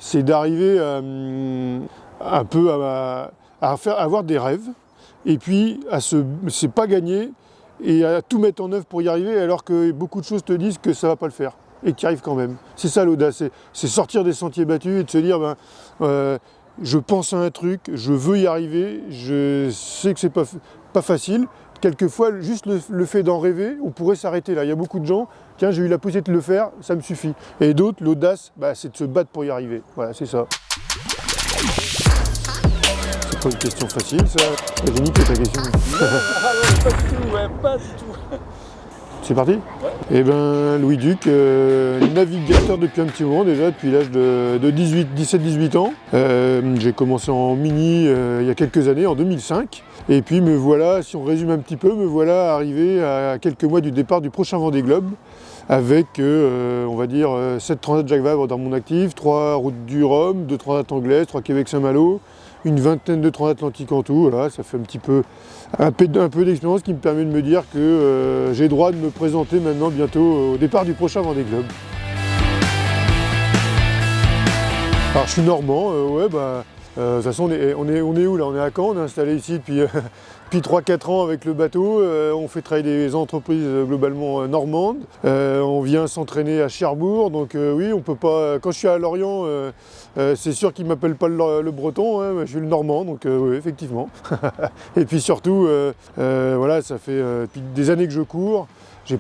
c'est d'arriver un peu à avoir des rêves, et puis c'est pas gagné, et à tout mettre en œuvre pour y arriver, alors que beaucoup de choses te disent que ça va pas le faire, et que tu y arrives quand même. C'est ça l'audace, c'est sortir des sentiers battus et de se dire, je pense à un truc, je veux y arriver, je sais que c'est pas facile. Quelquefois, juste le fait d'en rêver, on pourrait s'arrêter là. Il y a beaucoup de gens, tiens, j'ai eu la possibilité de le faire, ça me suffit. Et d'autres, l'audace, c'est de se battre pour y arriver. Voilà, c'est ça. C'est pas une question facile, ça. J'ai niqué ta question. Pas du tout, ouais, pas du tout. C'est parti? Ouais. Eh ben, Louis Duc, navigateur depuis un petit moment déjà, depuis l'âge de 17-18 ans. J'ai commencé en mini il y a quelques années, en 2005. Et puis me voilà, si on résume un petit peu, me voilà arrivé à quelques mois du départ du prochain Vendée Globe, avec, on va dire, 7 transats Jacques Vabre dans mon actif, 3 routes du Rhum, 2 transats anglaises, 3 Québec-Saint-Malo, une vingtaine de transatlantiques en tout. Voilà, ça fait un peu d'expérience qui me permet de me dire que j'ai droit de me présenter maintenant bientôt au départ du prochain Vendée Globe. Alors je suis normand, de toute façon, on est où là? On est à Caen, on est installé ici depuis 3-4 ans avec le bateau. On fait travailler des entreprises globalement normandes. On vient s'entraîner à Cherbourg, donc oui, on peut pas. Quand je suis à Lorient, c'est sûr qu'ils ne m'appellent pas le breton, hein, je suis le normand, donc oui, effectivement. Et puis surtout, voilà, ça fait depuis des années que je cours. Je me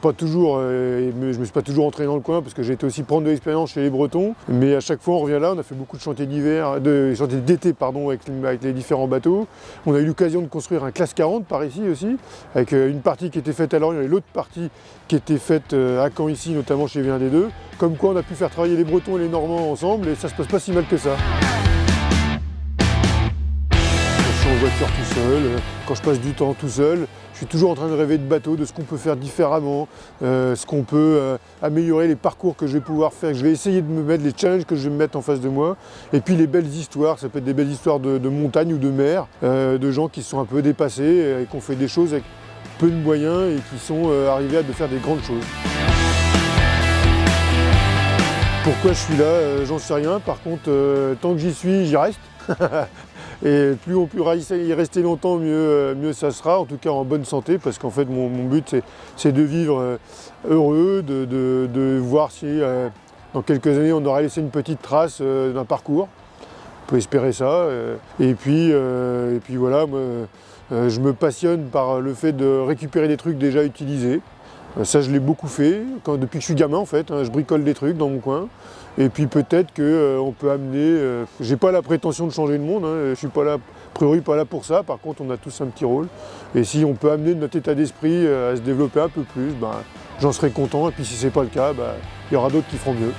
suis pas toujours entraîné dans le coin parce que j'ai été aussi prendre de l'expérience chez les Bretons. Mais à chaque fois on revient là, on a fait beaucoup de chantiers d'été avec les différents bateaux. On a eu l'occasion de construire un classe 40 par ici aussi, avec une partie qui était faite à Lorient et l'autre partie qui était faite à Caen ici, notamment chez V1D2. Comme quoi on a pu faire travailler les Bretons et les Normands ensemble et ça se passe pas si mal que ça. En voiture tout seul, quand je passe du temps tout seul, je suis toujours en train de rêver de bateau, de ce qu'on peut faire différemment, ce qu'on peut améliorer, les parcours que je vais pouvoir faire, je vais essayer de me mettre les challenges que je vais me mettre en face de moi, et puis les belles histoires, ça peut être des belles histoires de montagne ou de mer, de gens qui se sont un peu dépassés et qui ont fait des choses avec peu de moyens et qui sont arrivés à faire des grandes choses. Pourquoi je suis là, j'en sais rien, par contre, tant que j'y suis, j'y reste. Et plus on pourra y rester longtemps, mieux ça sera, en tout cas en bonne santé, parce qu'en fait mon but c'est de vivre heureux, de voir si dans quelques années on aura laissé une petite trace d'un parcours. On peut espérer ça. Et puis voilà, je me passionne par le fait de récupérer des trucs déjà utilisés. Ça je l'ai beaucoup fait, depuis que je suis gamin en fait, hein, je bricole des trucs dans mon coin. Et puis peut-être qu'on peut amener, j'ai pas la prétention de changer le monde, hein, je suis pas là, a priori pas là pour ça, par contre on a tous un petit rôle. Et si on peut amener notre état d'esprit à se développer un peu plus, j'en serai content, et puis si c'est pas le cas, il y aura d'autres qui feront mieux.